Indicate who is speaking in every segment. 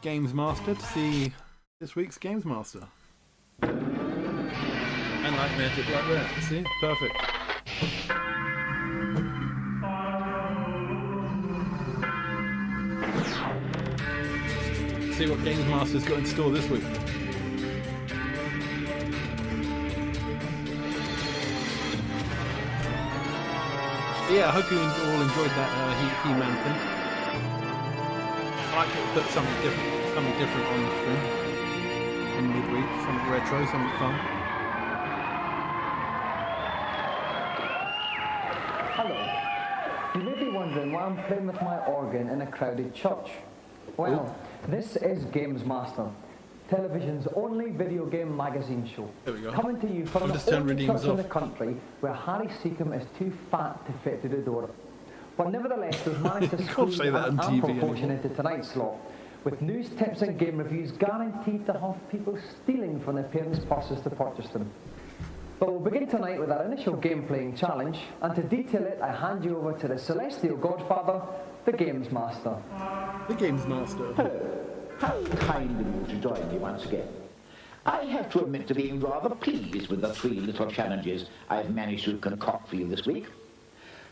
Speaker 1: Gamesmaster to see this week's Gamesmaster. And like magic like that, see? Perfect. See what Gamesmaster's got in store this week. Yeah, I hope you all enjoyed that He-Man thing. I like to put something different on the stream in midweek, something retro, something fun.
Speaker 2: Hello. You may be wondering why I'm playing with my organ in a crowded church. Well, this is Gamesmaster, television's only video game magazine show.
Speaker 1: There we go.
Speaker 2: Coming to you from the only church in the country where Harry Seacombe is too fat to fit through the door. But nevertheless, we've managed to squeeze an ample portion into tonight's slot, with news, tips and game reviews guaranteed to have people stealing from their parents' purses to purchase them. But we'll begin tonight with our initial game-playing challenge, and to detail it, I hand you over to the celestial godfather, the Gamesmaster.
Speaker 1: The Gamesmaster.
Speaker 3: Hello. How kind of you to join me once again. I have to admit to being rather pleased with the 3 little challenges I've managed to concoct for you this week.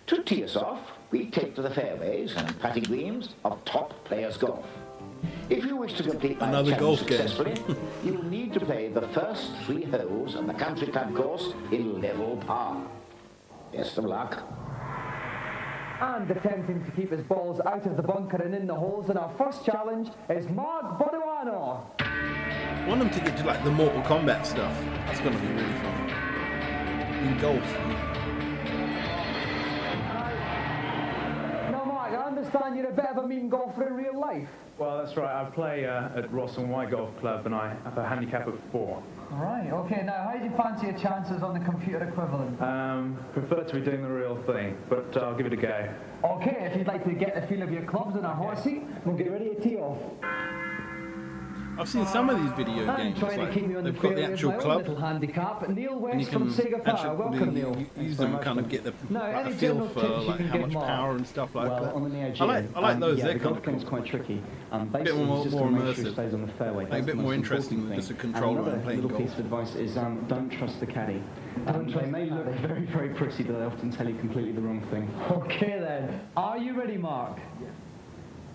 Speaker 3: To tee us off, we take to the fairways and putting greens of Top Players Golf. If you wish to complete my challenge successfully, you'll need to play the first 3 holes on the country club course in level par. Best of luck.
Speaker 2: And attempting to keep his balls out of the bunker and in the holes in our first challenge is Mark Boduano.
Speaker 1: I want them to get to like the Mortal Kombat stuff. That's going to be really fun. In golf.
Speaker 2: Now Mark, I understand you're a bit of a mean golfer in real life.
Speaker 4: Well, that's right. I play at Ross and White Golf Club and I have a handicap of 4.
Speaker 2: Right, okay. Now, how do you fancy your chances on the computer equivalent?
Speaker 4: Prefer to be doing the real thing, but I'll give it a go.
Speaker 2: Okay, if you'd like to get the feel of your clubs in our hot seat, we'll get ready to tee off.
Speaker 1: I've seen some of these video games, like, they've got the actual club,
Speaker 2: handicap. Neil West
Speaker 1: and you can actually use them and kind of get the like, a feel for like how much power and stuff like that.
Speaker 5: On the Neo Geo,
Speaker 1: I like those, they're
Speaker 5: the
Speaker 1: kind
Speaker 5: golf
Speaker 1: of cool.
Speaker 5: game's quite tricky.
Speaker 1: A bit more immersive,
Speaker 5: stays on the fairway.
Speaker 1: a bit more interesting than just a controller and playing golf.
Speaker 5: Another piece of advice is don't trust the caddy. They may look very, very pretty, but they often tell you completely the wrong thing.
Speaker 2: Okay then, are you ready, Mark? Yeah.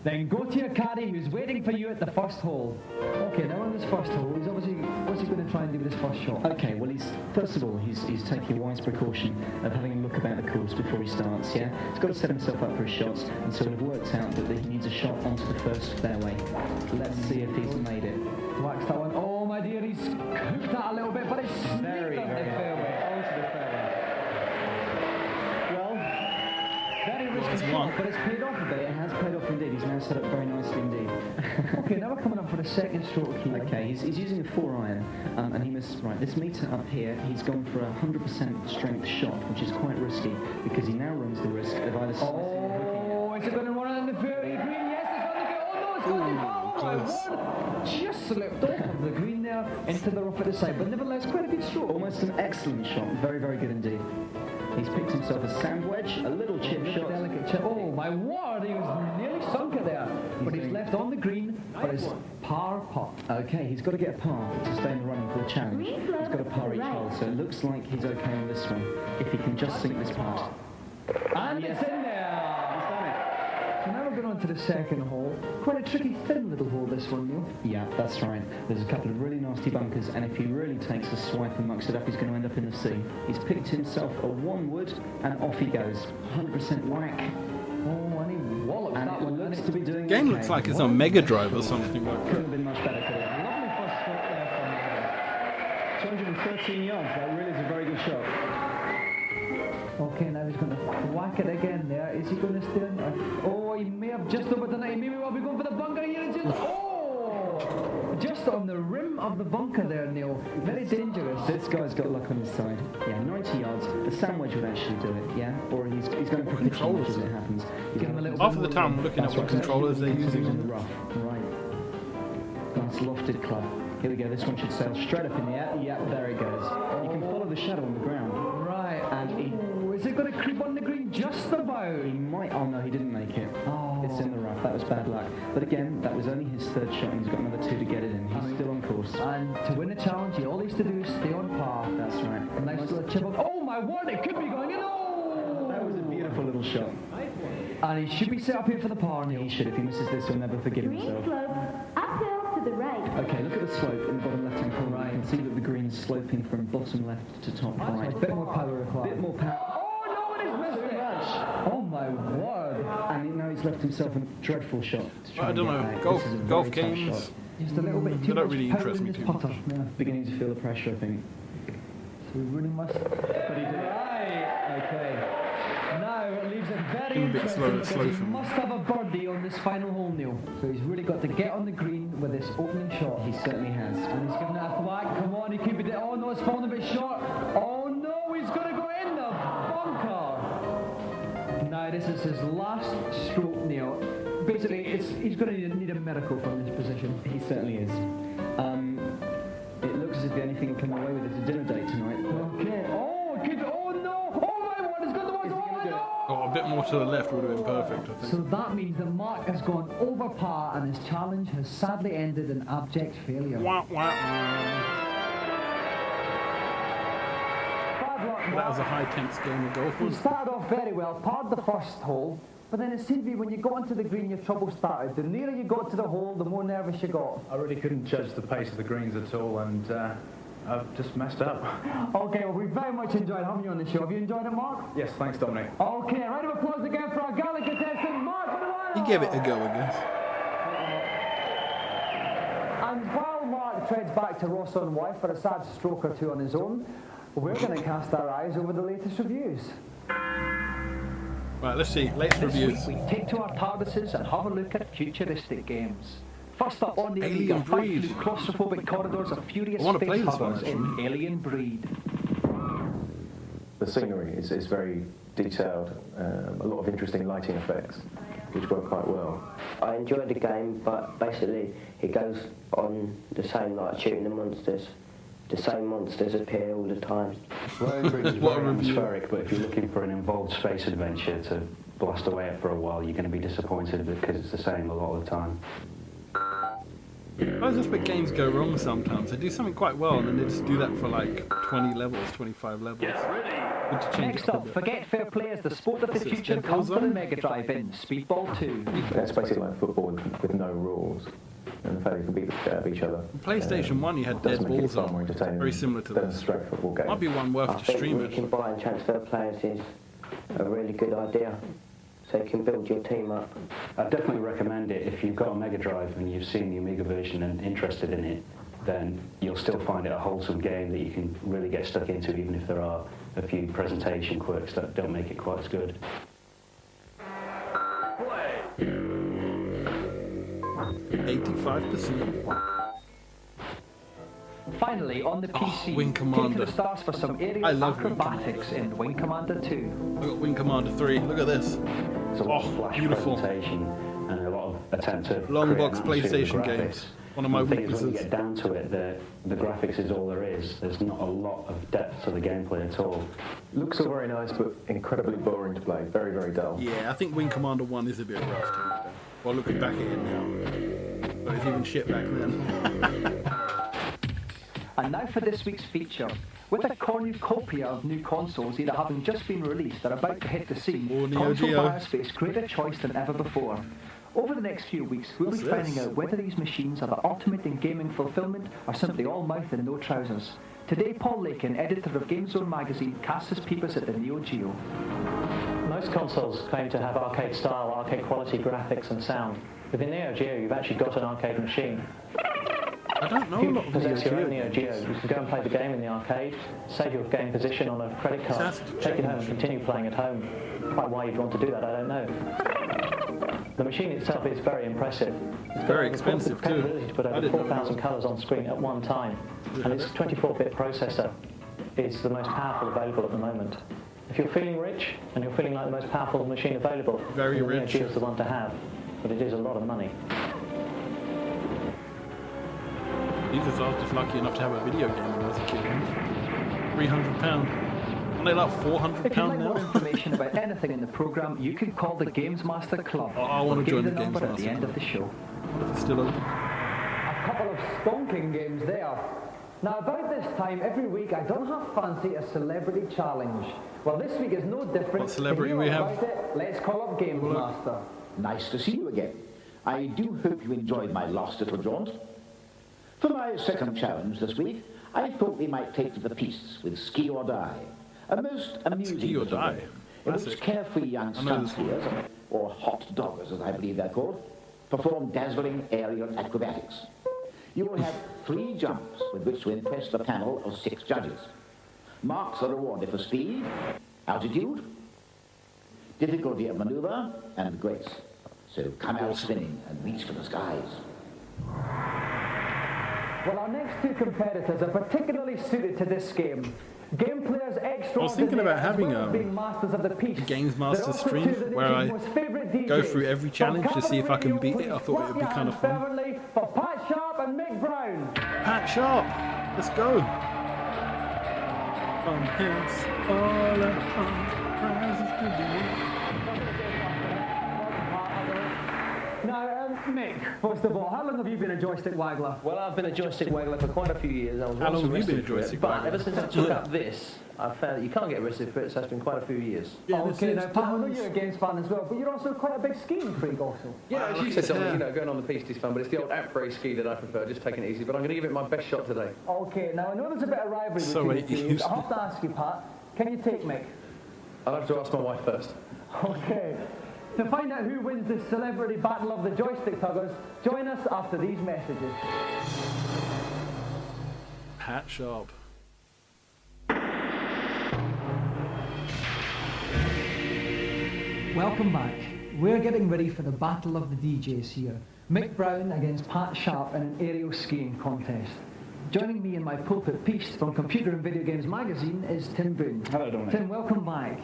Speaker 2: Then go to your caddy who's waiting for you at the first hole. Okay, now on this first hole, he's obviously, what's he going to try and do with this first shot?
Speaker 5: Okay, well, first of all, he's taking a wise precaution of having a look about the course before he starts, yeah? He's got to set himself up for his shots, and so we've worked out that he needs a shot onto the first fairway. Let's see if he's made it.
Speaker 2: Wax that one. Oh, my dear, he's cooked that a little bit, but it's
Speaker 5: very,
Speaker 2: on the
Speaker 5: very
Speaker 2: fairway.
Speaker 5: onto the fairway. Well,
Speaker 2: very risky shot, but it's paid off a bit.
Speaker 5: It has paid off indeed. He's now set up very nicely indeed.
Speaker 2: Okay, now we're coming up for the second stroke here.
Speaker 5: Okay, he's using a 4-iron, and he missed, right, this meter up here, he's gone for a 100% strength shot, which is quite risky, because he now runs the risk of either slicing or hooking it.
Speaker 2: Oh, is it going to run on the fairway green? Yes, it's on the green. Oh, no, it's going to go. Oh, my word. Just slipped off of the green there into the rough at the side, but nevertheless, quite a good stroke.
Speaker 5: Almost an excellent shot, very, very good indeed. He's picked himself a sand wedge, a little chip shot.
Speaker 2: Delicate chip. Oh, my word, he was nearly sunk it there. But he's left on the green for his par putt.
Speaker 5: Okay, he's got to get a par to stay in the running for the challenge. He's got a par each hole, so it looks like he's okay on this one, if he can just sink this putt.
Speaker 2: And it's in there!
Speaker 5: He's done it.
Speaker 2: So now we're going on to the second hole. Quite a tricky, thin little hole, this one, Neil.
Speaker 5: Yeah, that's right. There's a couple of really nasty bunkers, and if he really takes a swipe and mucks it up, he's going to end up in the sea. He's picked himself a 1-wood, and off he goes. 100% whack.
Speaker 2: Oh, and he wallops
Speaker 5: and
Speaker 2: that
Speaker 5: it
Speaker 2: one.
Speaker 5: looks to be doing
Speaker 1: The game
Speaker 5: okay.
Speaker 1: looks like it's on Mega Drive or something like that.
Speaker 5: Couldn't have been much better, could it?
Speaker 2: Lovely first stroke there from
Speaker 5: 213 yards, that really is a very good shot.
Speaker 2: Okay, now he's going to whack it again there. Is he going to stay in? Oh, he may have just over the night. He may well be going for the bunker here. It's just, oh! Just on the rim of the bunker there, Neil. Very dangerous.
Speaker 5: This guy's got luck on his side. Yeah, 90 yards. The sandwich would actually do it, yeah? Or he's going for pitching as it happens.
Speaker 2: Give him a little
Speaker 1: Half of the time I'm looking at what controllers they're using.
Speaker 5: In the rough. Right. Nice lofted club. Here we go. This one should sail straight up in the air. Yeah, there it goes. You can follow the shadow on the ground.
Speaker 2: Right.
Speaker 5: And he
Speaker 2: is it going to creep on the green just about?
Speaker 5: He might. Oh no, he didn't make it.
Speaker 2: Oh.
Speaker 5: It's in the rough. That was bad luck. But again, that was only his third shot, and he's got another 2 to get it in. He's still on course.
Speaker 2: And to win the challenge, all he has to do is stay on par.
Speaker 5: That's right.
Speaker 2: A nice little chip up. Oh my word! It could be going in. Oh!
Speaker 5: That was a beautiful little shot.
Speaker 2: And he should be set up here for the par, Neil.
Speaker 5: He should. If he misses this, he'll never forgive
Speaker 6: Green
Speaker 5: himself.
Speaker 6: slope, uphill to the right.
Speaker 5: Okay, look at the slope in the bottom left-hand corner. Right. You can see that the green is sloping from bottom left to top right.
Speaker 2: A bit more power required.
Speaker 5: A bit more power.
Speaker 2: Oh no, it is missed it. Oh my word.
Speaker 5: And now he's left himself a dreadful shot. To try
Speaker 1: I
Speaker 5: and
Speaker 1: don't
Speaker 5: get
Speaker 1: know.
Speaker 5: back.
Speaker 1: Golf
Speaker 5: This is a
Speaker 1: golf
Speaker 5: very tough
Speaker 1: games.
Speaker 5: shot.
Speaker 2: Just a little bit
Speaker 1: They
Speaker 2: too
Speaker 1: don't
Speaker 2: much
Speaker 1: really
Speaker 2: power
Speaker 1: interest
Speaker 2: in
Speaker 1: me
Speaker 2: this
Speaker 1: too much.
Speaker 2: putter. Yeah.
Speaker 5: Beginning to feel the pressure, I think.
Speaker 2: So we really must. But he did. Right. Okay. Now it leaves it very
Speaker 1: A bit
Speaker 2: interesting
Speaker 1: slow
Speaker 2: because
Speaker 1: for
Speaker 2: he
Speaker 1: me.
Speaker 2: must have a birdie on this final hole, Neil. So he's really got to get on the green with this opening shot.
Speaker 5: He certainly has.
Speaker 2: And he's giving it a thwack. Come on, he could be. Oh no, it's falling a bit short. Oh no, he's going to go in the bunker. Now this is his last stroke, Neil. Basically, he's going to need a miracle from this position.
Speaker 5: He certainly is. It looks as if the only thing he'll come away with is a dinner date tonight.
Speaker 2: Okay. Oh, it could. Oh no. Oh my word, it's going to
Speaker 5: Is he gonna do it?
Speaker 1: Oh, a bit more to the left would have been perfect, I think.
Speaker 2: So that means that Mark has gone over par and his challenge has sadly ended in abject failure.
Speaker 1: Wah, wah, wah.
Speaker 2: Bad luck,
Speaker 1: That was a
Speaker 2: Mark.
Speaker 1: high tense game of golf.
Speaker 2: You
Speaker 1: wasn't it?
Speaker 2: started off very well, parred the first hole, but then it seemed to be when you got onto the green your trouble started. The nearer you got to the hole, the more nervous you got.
Speaker 4: I really couldn't judge the pace of the greens at all, and I've just messed up.
Speaker 2: Okay, well we very much enjoyed having you on the show. Have you enjoyed it, Mark?
Speaker 4: Yes, thanks, Dominic.
Speaker 2: Okay, round of applause again for our gala contestant, Mark.
Speaker 1: He gave it a go, I guess.
Speaker 2: And while Mark treads back to Ross on Wife for a sad stroke or two on his own, we're going to cast our eyes over the latest reviews.
Speaker 1: Right, let's see. Latest
Speaker 2: This
Speaker 1: reviews.
Speaker 2: week we take to our TARDISes and have a look at futuristic games. First up on the
Speaker 1: Alien
Speaker 2: Amiga, fight
Speaker 1: Breed.
Speaker 2: through claustrophobic corridors of furious
Speaker 1: I wanna play
Speaker 2: space
Speaker 1: this one,
Speaker 2: huggers in Alien Breed.
Speaker 7: The scenery is very detailed, a lot of interesting lighting effects, which work quite well.
Speaker 8: I enjoyed the game, but basically it goes on the same, like shooting the monsters. The same monsters appear all the time.
Speaker 9: Alien Breed is
Speaker 1: What a
Speaker 9: very
Speaker 1: review.
Speaker 9: atmospheric, but if you're looking for an involved space adventure to blast away at for a while, you're going to be disappointed because it's the same a lot of the time.
Speaker 1: I suppose that's where games go wrong sometimes. They do something quite well and then they just do that for like 20 levels, 25 levels. Good to change
Speaker 2: Next
Speaker 1: it up a
Speaker 2: up,
Speaker 1: bit.
Speaker 2: Forget Fair Play as the sport of the
Speaker 1: What's this,
Speaker 2: future
Speaker 1: Dead
Speaker 2: comes
Speaker 1: Ball
Speaker 2: to the
Speaker 1: Zone?
Speaker 2: Mega Drive in Speedball 2.
Speaker 7: It's basically like football with no rules, and the fact you can beat the shit out of each other.
Speaker 1: PlayStation 1 you had
Speaker 7: does
Speaker 1: Dead
Speaker 7: make
Speaker 1: Ball
Speaker 7: it far more
Speaker 1: Zone.
Speaker 7: entertaining
Speaker 1: Very similar to
Speaker 7: than a
Speaker 1: this.
Speaker 7: straight football game.
Speaker 1: Might be one worth
Speaker 8: I
Speaker 1: to
Speaker 8: think
Speaker 1: stream
Speaker 8: we
Speaker 1: it.
Speaker 8: can buy and transfer players is a really good idea, so you can build your team up.
Speaker 9: I'd definitely recommend it if you've got a Mega Drive and you've seen the Amiga version and interested in it, then you'll still find it a wholesome game that you can really get stuck into, even if there are a few presentation quirks that don't make it quite as good.
Speaker 1: 85%.
Speaker 2: Finally, on the PC,
Speaker 1: Wing
Speaker 2: take to
Speaker 1: Commander.
Speaker 2: the stars for some aerial
Speaker 1: I love Wing
Speaker 2: acrobatics in Wing Commander 2.
Speaker 1: I got Wing Commander 3. Look at this.
Speaker 9: It's a lot of
Speaker 1: Oh,
Speaker 9: flash
Speaker 1: beautiful.
Speaker 9: presentation and a lot of attempt to
Speaker 1: Long
Speaker 9: create
Speaker 1: box
Speaker 9: an atmosphere with
Speaker 1: PlayStation
Speaker 9: graphics.
Speaker 1: games. One of my
Speaker 9: The thing is, when you
Speaker 1: weaknesses.
Speaker 9: get down to it, the graphics is all there is. There's not a lot of depth to the gameplay at all.
Speaker 7: Looks all very nice, but incredibly boring to play. Very, very dull.
Speaker 1: Yeah, I think Wing Commander 1 is a bit rough to be fair. Well, looking back at it now. But it's even shit back then.
Speaker 2: And now for this week's feature. With a cornucopia of new consoles either having just been released or about to hit the scene,
Speaker 1: Oh, Neo
Speaker 2: console
Speaker 1: Geo.
Speaker 2: buyers face greater choice than ever before. Over the next few weeks, we'll
Speaker 1: What's
Speaker 2: be finding
Speaker 1: this?
Speaker 2: out whether these machines are the ultimate in gaming fulfillment or simply all mouth and no trousers. Today, Paul Lakin, editor of GameZone magazine, casts his peepers at the Neo Geo.
Speaker 10: Most consoles claim to have arcade style, arcade quality graphics and sound. With the Neo Geo, you've actually got an arcade machine.
Speaker 1: I don't know
Speaker 10: If
Speaker 1: a
Speaker 10: you
Speaker 1: lot of
Speaker 10: possess your
Speaker 1: Neo
Speaker 10: own
Speaker 1: Geo
Speaker 10: Neo Geo,
Speaker 1: games.
Speaker 10: you can go and play the game in the arcade, save your game position on a credit card,
Speaker 1: That's
Speaker 10: take it home and continue playing at home. Quite why you'd want to do that, I don't know. The machine itself is very impressive.
Speaker 1: It's very expensive
Speaker 10: The
Speaker 1: too.
Speaker 10: capability to put
Speaker 1: I
Speaker 10: over
Speaker 1: didn't know
Speaker 10: 4,000
Speaker 1: that.
Speaker 10: colours on screen at one time, and its 24-bit processor is the most powerful available at the moment. If you're feeling rich and you're feeling like the most powerful machine available,
Speaker 1: Very
Speaker 10: then the Neo
Speaker 1: rich.
Speaker 10: Geo is the one to have, but it is a lot of money.
Speaker 1: Jesus, I was just lucky enough to have a video game when I was a kid. £300. Aren't they like £400
Speaker 2: If you'd like
Speaker 1: now?
Speaker 2: more information about anything in the programme, you can call the Gamesmaster Club.
Speaker 1: Oh, I want to join the
Speaker 2: number at the
Speaker 1: Gamesmaster
Speaker 2: end
Speaker 1: Club.
Speaker 2: of the show.
Speaker 1: What if it's still open?
Speaker 2: A couple of stonking games there. Now, about this time every week, I don't have fancy a celebrity challenge. Well, this week is no different.
Speaker 1: What celebrity
Speaker 2: To hear
Speaker 1: we have?
Speaker 2: about it, let's call up Gamesmaster.
Speaker 3: Nice to see you again. I do hope you enjoyed my last little jaunt. For my second challenge this week, I thought we might take to the piste with Ski or Die, a most amusing
Speaker 1: Ski or
Speaker 3: little
Speaker 1: Die?
Speaker 3: game in which
Speaker 1: Classic.
Speaker 3: carefree young
Speaker 1: I know this one.
Speaker 3: stunt skiers, or hot doggers as I believe they're called, perform dazzling aerial acrobatics. You will have 3 jumps with which to impress the panel of 6 judges. Marks are awarded for speed, altitude, difficulty of maneuver, and grace. So come out swinging and reach for the skies.
Speaker 2: Well, our next 2 competitors are particularly suited to this game. Game players extraordinary.
Speaker 1: I was thinking about having
Speaker 2: as well as being masters of the piste.
Speaker 1: Gamesmaster
Speaker 2: They're also
Speaker 1: stream
Speaker 2: 2 of the
Speaker 1: where I
Speaker 2: nation's most favourite
Speaker 1: go
Speaker 2: DJs.
Speaker 1: through every challenge to see if I can beat it. I thought it would be kind of fun.
Speaker 2: Fervently for Pat Sharp and Mick Brown.
Speaker 1: Pat Sharp, let's go. From hence, all our prizes to be.
Speaker 2: Now, Mick, first of all, how long have you been a joystick waggler?
Speaker 11: Well, I've been a joystick waggler for quite a few years. I was
Speaker 1: How
Speaker 11: once
Speaker 1: long have you been a
Speaker 11: arrested for it,
Speaker 1: joystick
Speaker 11: But
Speaker 1: waggler?
Speaker 11: ever since I took up this, I've found that you can't get arrested for it, so it's been quite a few years.
Speaker 2: Okay, now Pat, I know you're a games fan as well, but you're also quite a big skiing freak also.
Speaker 11: Yeah, as you said, Dominic, going on the piste is fun, but it's the old après ski that I prefer, just taking it easy. But I'm going to give it my best shot today.
Speaker 2: Okay, now I know there's a bit of rivalry
Speaker 1: So
Speaker 2: between the
Speaker 1: wait,
Speaker 2: two. I have to ask you, Pat, can you take Mick?
Speaker 11: I'll have to ask my wife first.
Speaker 2: Okay. To find out who wins this celebrity battle of the joystick tuggers, join us after these messages.
Speaker 1: Pat Sharp.
Speaker 2: Welcome back. We're getting ready for the battle of the DJs here. Mick Brown against Pat Sharp in an aerial skiing contest. Joining me in my pulpit piste from Computer and Video Games Magazine is Tim Boone.
Speaker 5: Hello, Dominic.
Speaker 2: Tim, welcome back.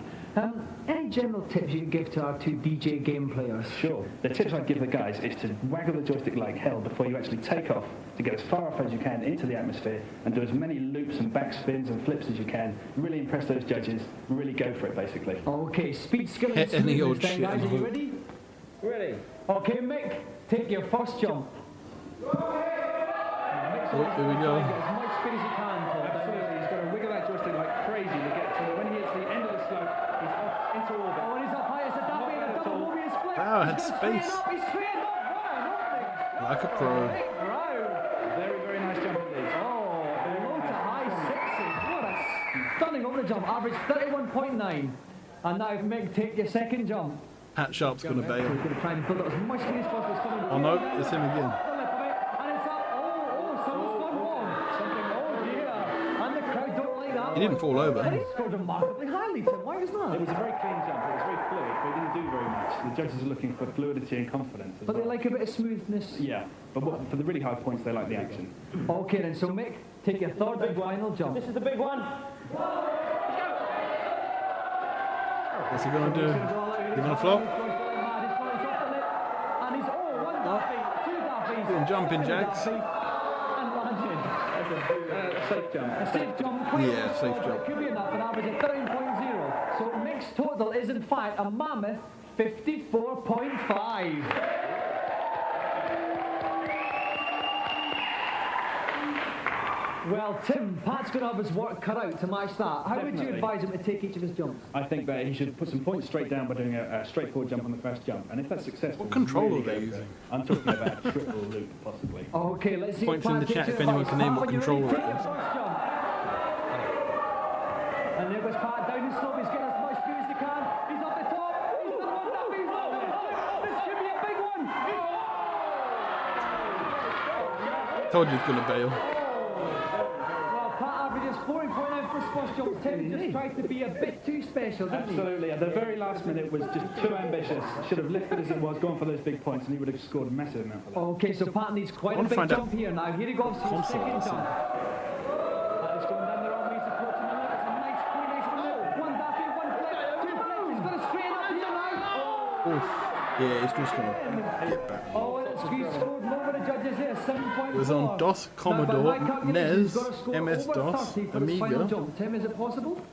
Speaker 2: Any general tips you could give to our 2 DJ game players?
Speaker 5: Sure. The tips I'd give the guys is to waggle the joystick like hell before you actually take off, to get as far off as you can into the atmosphere and do as many loops and backspins and flips as you can. Really impress those judges. Really go for it, basically.
Speaker 2: Okay, speed, skill, and
Speaker 1: Hit any old
Speaker 2: smoothness then,
Speaker 1: shit
Speaker 2: guys.
Speaker 1: and
Speaker 2: Are you
Speaker 1: hope.
Speaker 2: ready?
Speaker 11: Ready?
Speaker 2: Okay, Mick, take your first jump.
Speaker 1: Oh, here we go.
Speaker 2: As much speed as you can, Paul.
Speaker 5: Absolutely. He's got to wiggle that joystick like crazy to get to when he hits the end of the slope, he's off into orbit.
Speaker 2: Oh, and he's up high as a dumpy and a double moving split.
Speaker 1: Wow, I had
Speaker 2: He's gonna
Speaker 1: space.
Speaker 2: straighten up, he's straightened up. Wow,
Speaker 1: Like a pro.
Speaker 2: Mick Brown.
Speaker 5: Very, very nice jump indeed.
Speaker 2: Oh, low to high sixes. What a stunning over the jump. Average 31.9. And now, Mick, take your second jump.
Speaker 1: Pat Sharp's going to bail.
Speaker 2: He's going to try and build up as much speed as possible. It's coming
Speaker 1: Oh no, it's him again.
Speaker 2: And it's up. Oh, someone's gone wrong. Something, oh dear. And the crowd don't like that.
Speaker 1: He didn't fall over.
Speaker 2: But he scored remarkably highly, Tim. Why was that?
Speaker 5: It was a very clean jump. It was very fluid, but he didn't do very much. The judges are looking for fluidity and confidence. As
Speaker 2: But they
Speaker 5: well.
Speaker 2: like a bit of smoothness.
Speaker 5: Yeah, but for the really high points, they like the action.
Speaker 2: Okay, then. So, Mick, take your third and final jump.
Speaker 11: This is the big one.
Speaker 1: What's he going to do? He going to flop?
Speaker 2: And he's one daffy, 2 daffies.
Speaker 1: Doing jumping jacks.
Speaker 2: And landed.
Speaker 5: Safe jump.
Speaker 2: A safe jump.
Speaker 1: Yeah, safe jump.
Speaker 2: It could be enough, an average of 13.0. So Mick's total is in fact a mammoth 54.5. Well, Tim, Pat's going to have his work cut out to match that. How would you
Speaker 5: Definitely.
Speaker 2: advise him to take each of his jumps?
Speaker 5: I think that he should put some points straight down by doing a straightforward jump on the first jump. And if that's successful...
Speaker 1: What controller
Speaker 5: really
Speaker 1: are they
Speaker 5: go for
Speaker 1: using?
Speaker 5: it. I'm talking about a triple loop, possibly.
Speaker 2: Okay, let's see.
Speaker 1: Points in the chat if anyone can name what controller it is.
Speaker 2: And there goes Pat down the slope. He's getting as much speed as he can. He's up the top. He's done one up. He's up the top. This could be a big one.
Speaker 1: Told you he's going to bail.
Speaker 2: Well, Pat averages 40.9 for his first jump. Tim just tried to be a bit too special, didn't he?
Speaker 5: Absolutely. At the very last minute was just too ambitious. Should have lifted as it was, gone for those big points, and he would have scored a massive amount for that.
Speaker 2: Okay, so Pat needs quite
Speaker 1: I
Speaker 2: a
Speaker 1: want to
Speaker 2: big
Speaker 1: find out
Speaker 2: jump here now. Here he goes to his
Speaker 1: console,
Speaker 2: second
Speaker 1: listen.
Speaker 2: jump. Pat is going down the wrong way. He's approaching the limit. It's a nice, pretty nice one. One daffy, one flip, 2 flips. He's going to straighten up here now.
Speaker 1: Oof. Yeah, he's just going to get back.
Speaker 2: Oh, and he's scored over the judges here, 7.4.
Speaker 1: It was on DOS, Commodore, NES, MS-DOS,
Speaker 2: Amiga. Tim, is it possible?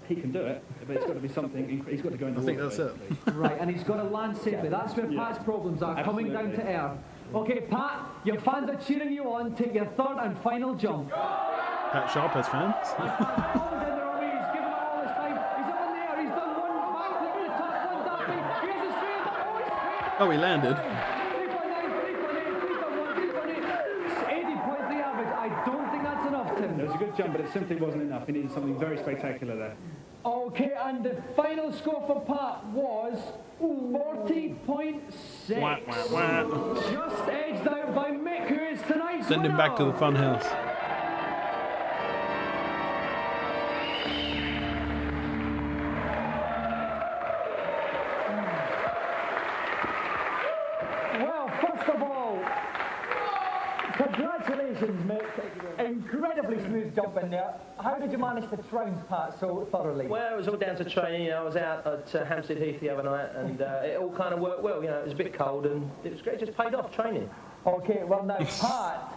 Speaker 12: he can do it, but it's got to be something. He's got to go in the water.
Speaker 1: I think that's it.
Speaker 2: Right, and he's got to land safely. That's where Pat's problems are, coming down to earth. Okay, Pat, your fans are cheering you on. Take your third and final jump.
Speaker 1: Pat Sharp has fans. Oh, he landed.
Speaker 2: 80 points the average. I don't think that's enough, Tim.
Speaker 12: It was a good jump, but it simply wasn't enough. He needed something very spectacular there.
Speaker 2: Okay, and the final score for Pat was 40.6.
Speaker 1: Wah, wah, wah.
Speaker 2: Just edged out by Mick, who is tonight's
Speaker 1: Send him back to the fun house.
Speaker 2: Well, first of all, congratulations, Mick. Incredibly smooth jump in there. How did you manage to trounce Pat so thoroughly?
Speaker 10: Well, it was all down to training. I was out at Hampstead Heath the other night, and it all kind of worked well. It was a bit cold, and it was great. It just paid off training.
Speaker 2: Okay, well now, Pat,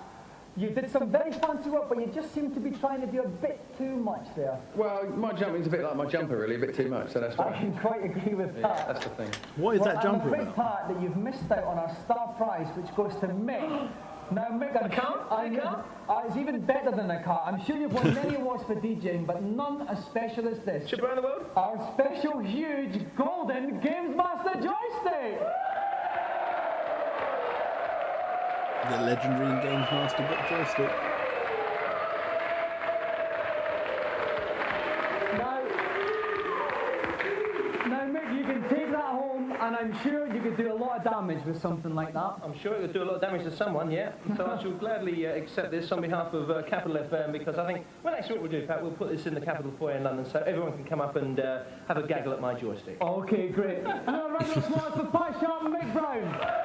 Speaker 2: you did some very fancy work, but you just seem to be trying to do a bit too much there.
Speaker 11: Well, my jumping's a bit like my jumper, really, a bit too much, so that's why.
Speaker 2: I can quite agree with that.
Speaker 11: Yeah, that's the thing.
Speaker 1: What is that jumper
Speaker 2: I'm afraid,
Speaker 1: about?
Speaker 2: Pat, that you've missed out on our star prize, which goes to Mick. Now, Mick, it's even better than a car. I'm sure you've won many awards for DJing, but none as special as this.
Speaker 10: Ship around the world?
Speaker 2: Our special, huge, golden Gamesmaster joystick!
Speaker 1: The legendary Gamesmaster joystick.
Speaker 2: Now, Mick, you can take that home, and I'm sure you could do a lot of damage with something like that.
Speaker 10: I'm sure it would do a lot of damage to someone, yeah. So I shall gladly accept this on behalf of Capital FM, because I think, well, actually what we'll do, Pat, we'll put this in the Capital Foyer in London so everyone can come up and have a gaggle at my joystick.
Speaker 2: Okay, great. Another round of applause for Pat Sharp and Mick Brown.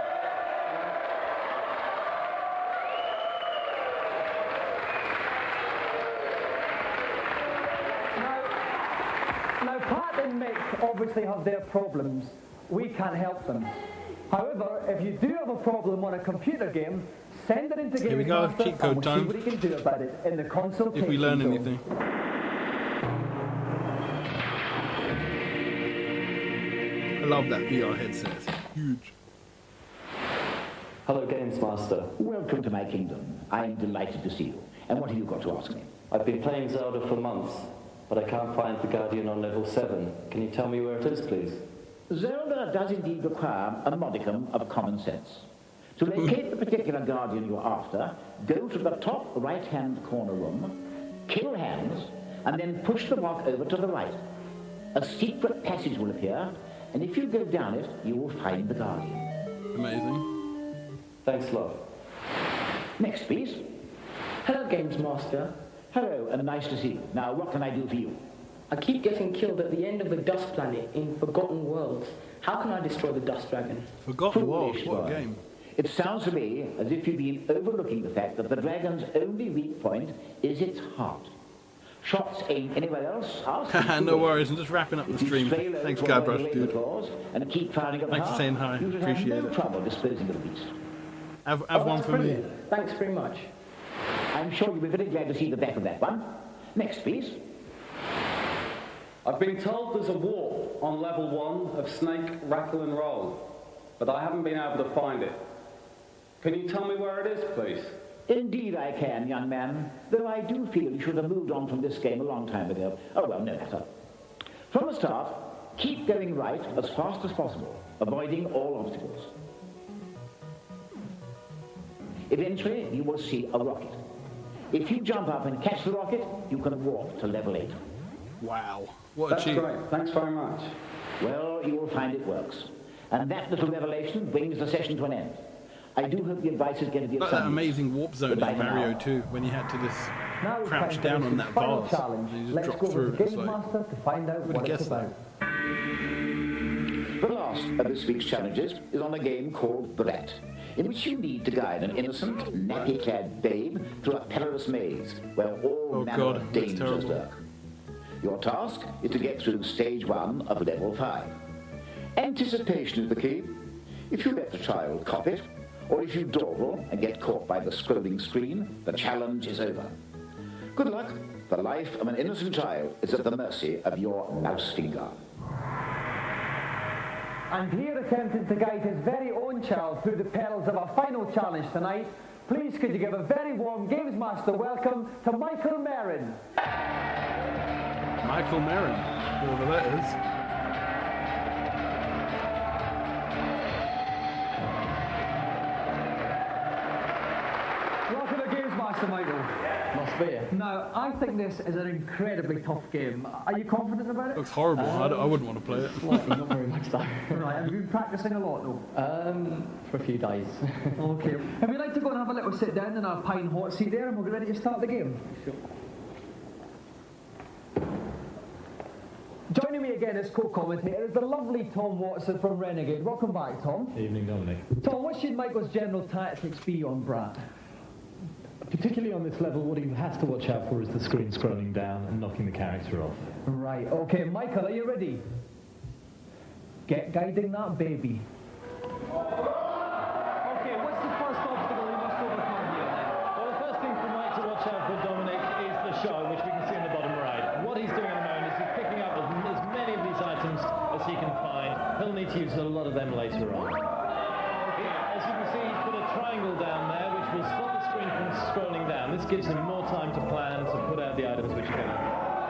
Speaker 2: Now, Pat and Mick obviously have their problems. We can't help them. However, if you do have a problem on a computer game, send it into
Speaker 1: Here we go,
Speaker 2: Gamesmaster
Speaker 1: cheat code
Speaker 2: and we'll
Speaker 1: time.
Speaker 2: see what he can do about it in the consultation
Speaker 1: If we learn
Speaker 2: zone.
Speaker 1: anything. I love that VR headset. It's huge.
Speaker 13: Hello, Gamesmaster.
Speaker 3: Welcome to my kingdom. I'm delighted to see you. And what have you got to ask me?
Speaker 13: I've been playing Zelda for months, but I can't find the Guardian on level 7. Can you tell me where it is, please?
Speaker 3: Zelda does indeed require a modicum of common sense. To locate the particular Guardian you're after, go to the top right-hand corner room, kill hands, and then push the rock over to the right. A secret passage will appear, and if you go down it, you will find the Guardian.
Speaker 1: Amazing.
Speaker 13: Thanks a lot.
Speaker 3: Next, please.
Speaker 14: Hello, Gamesmaster.
Speaker 3: Hello, and nice to see you. Now, what can I do for you?
Speaker 14: I keep getting killed at the end of the Dust Planet in Forgotten Worlds. How can I destroy the Dust Dragon?
Speaker 1: Forgotten Worlds,
Speaker 3: Foolish
Speaker 1: what a
Speaker 3: boy.
Speaker 1: game.
Speaker 3: It sounds to me as if you've been overlooking the fact that the dragon's only weak point is its heart. Shots aimed anywhere else are...
Speaker 1: No worries, I'm just wrapping up the stream. Thanks, Guybrush, dude.
Speaker 3: And keep firing at the
Speaker 1: Thanks for
Speaker 3: heart,
Speaker 1: saying hi,
Speaker 3: you should
Speaker 1: appreciate
Speaker 3: have no
Speaker 1: it.
Speaker 3: trouble disposing of the beast.
Speaker 1: Have one for me.
Speaker 14: Thanks very much.
Speaker 3: I'm sure you'll be very glad to see the back of that one. Next, please.
Speaker 15: I've been told there's a warp on level 1 of Snake, Rattle and Roll, but I haven't been able to find it. Can you tell me where it is, please?
Speaker 3: Indeed I can, young man, though I do feel you should have moved on from this game a long time ago. Oh, well, no matter. From the start, keep going right as fast as possible, avoiding all obstacles. Eventually, you will see a rocket. If you jump up and catch the rocket, you can warp to level 8.
Speaker 1: Wow, what a
Speaker 15: That's
Speaker 1: cheat.
Speaker 15: great. Thanks very much.
Speaker 3: Well, you will find it works. And that little revelation brings the session to an end. I do hope the advice is going to be
Speaker 1: Like that amazing warp zone in Mario 2 when you had to just crouch down on that vase and you just
Speaker 2: Let's
Speaker 1: drop
Speaker 2: go
Speaker 1: through.
Speaker 2: with
Speaker 1: It's like,
Speaker 2: Gamesmaster to find out
Speaker 1: who'd
Speaker 2: what
Speaker 1: have
Speaker 2: it's
Speaker 1: guessed
Speaker 2: about.
Speaker 3: The last of this week's challenges is on a game called The Rat, in which you need to guide an innocent, nappy-clad babe through a perilous maze where all manner of dangers lurk. Your task is to get through stage 1 of level 5. Anticipation is the key. If you let the child cop it, or if you dawdle and get caught by the scrolling screen, the challenge is over. Good luck. The life of an innocent child is at the mercy of your mouse finger.
Speaker 2: And here, attempting to guide his very own child through the perils of our final challenge tonight, please could you give a very warm Gamesmaster welcome to Michael Merrin.
Speaker 1: Michael Merrin, whoever that is.
Speaker 2: Welcome to Gamesmaster, Michael.
Speaker 13: Must be.
Speaker 2: Now, I think this is an incredibly tough game. Are you confident about it?
Speaker 1: Looks horrible. I wouldn't want to play it.
Speaker 13: Slightly, not very much though.
Speaker 2: Right, have you been practicing a lot though?
Speaker 13: For a few days.
Speaker 2: Okay. If you'd like to go and have a little sit down in our pine hot seat there, and we'll get ready to start the game.
Speaker 13: Sure.
Speaker 2: Joining me again as co-commentator is the lovely Tom Watson from Renegade. Welcome back, Tom.
Speaker 16: Evening, Dominic.
Speaker 2: Tom, what should Michael's general tactics be on Brat?
Speaker 16: Particularly on this level, what he has to watch out for is the screen scrolling down and knocking the character off.
Speaker 2: Right, okay. Michael, are you ready? Get guiding that baby. Okay, what's the first obstacle he must overcome here then?
Speaker 16: Well, the first thing for Mike to watch out for, Dominic, is the shot, which we can see in the bottom right. What he's doing at the moment is he's picking up as many of these items as he can find. He'll need to use a lot of them later on. Okay. As you can see, he's put a triangle down there, which will stop the screen from scrolling down. This gives him more time to plan, to put out the items which are going to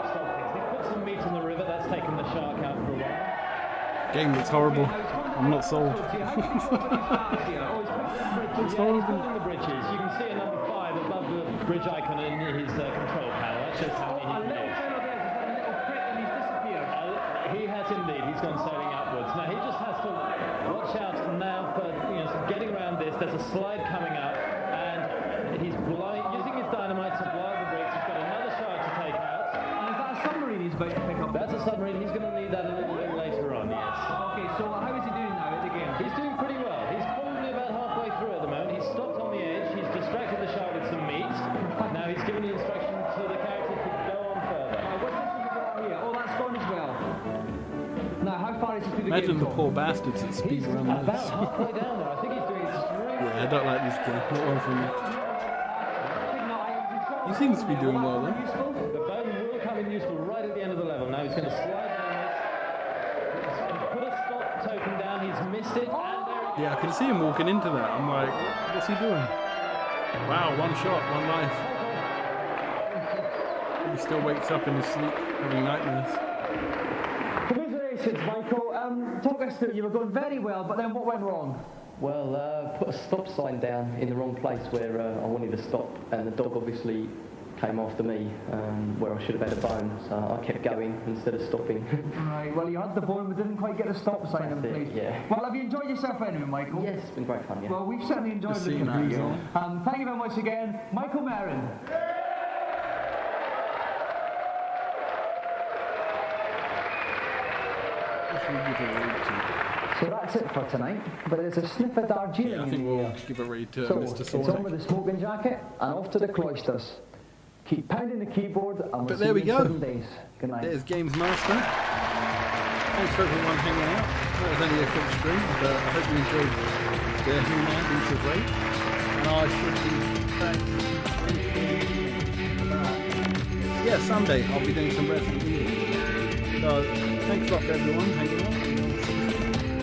Speaker 16: stop things. He put some meat in the river, that's taken the shark out for a while.
Speaker 1: Game looks horrible. I'm not sold.
Speaker 16: It's horrible. He's building the bridges. You can see a number 5 above the bridge icon in his control panel. That shows how many he can do. He has indeed. He's gone sailing upwards. Now he just has to watch out now for getting around this. There's a slide coming up, and he's using his dynamite to blow the bricks. He's got another shark to take out.
Speaker 2: And is that a submarine he's about to pick up?
Speaker 16: That's a submarine. He's going to need that a little bit later on. Yes.
Speaker 2: Okay, so how is he doing now at the game?
Speaker 16: He's doing pretty well. He's probably about halfway through at the moment. He's stopped on the edge. He's distracted the shark with some meat. Now he's given the instruction to the character to go on further.
Speaker 2: What's this one got here? Oh, that's gone as well. Now, how far is he through the
Speaker 1: Imagine
Speaker 2: game?
Speaker 1: the poor bastards that speed around this.
Speaker 16: About halfway down there. I think he's doing extremely
Speaker 1: Yeah, I don't like this game. Not one for me. He seems to be doing well though.
Speaker 16: The bone will come in useful right at the end of the level. Now he's going to slide down this. He's put a stop token down. He's missed it. And there
Speaker 1: Yeah, I can see him walking into that. I'm like, what's he doing? Wow, one shot, one life. He still wakes up in his sleep, having nightmares.
Speaker 2: Congratulations, Michael. Talk us through. You were going very well, but then what went wrong?
Speaker 13: Well, put a stop sign down in the wrong place where I wanted to stop, and the dog obviously came after me where I should have had a bone, so I kept going instead of stopping.
Speaker 2: Right, well, you had the bone, but didn't quite get the stop sign in place.
Speaker 13: Yeah.
Speaker 2: Well, have you enjoyed yourself anyway, Michael?
Speaker 13: Yes, it's been great fun, yeah.
Speaker 2: Well, we've certainly enjoyed looking at you. Thank you very much again, Michael Merrin. So that's it for tonight, but there's a sniff of Darjeeling.
Speaker 1: Yeah, I think we'll give a read to
Speaker 2: so
Speaker 1: Mr.
Speaker 2: it's
Speaker 1: Sordak.
Speaker 2: on with the smoking jacket and off to the cloisters. Keep pounding the keyboard and we'll
Speaker 1: But
Speaker 2: see
Speaker 1: there we
Speaker 2: you in
Speaker 1: go.
Speaker 2: 7 days. Good night.
Speaker 1: There's Gamesmaster. Thanks for everyone hanging out. That was only a quick stream, but I hope you enjoyed the He-Man Beats of Raid. And I should be back. Yeah, Sunday I'll be doing some wrestling. So thanks a lot for everyone hanging out.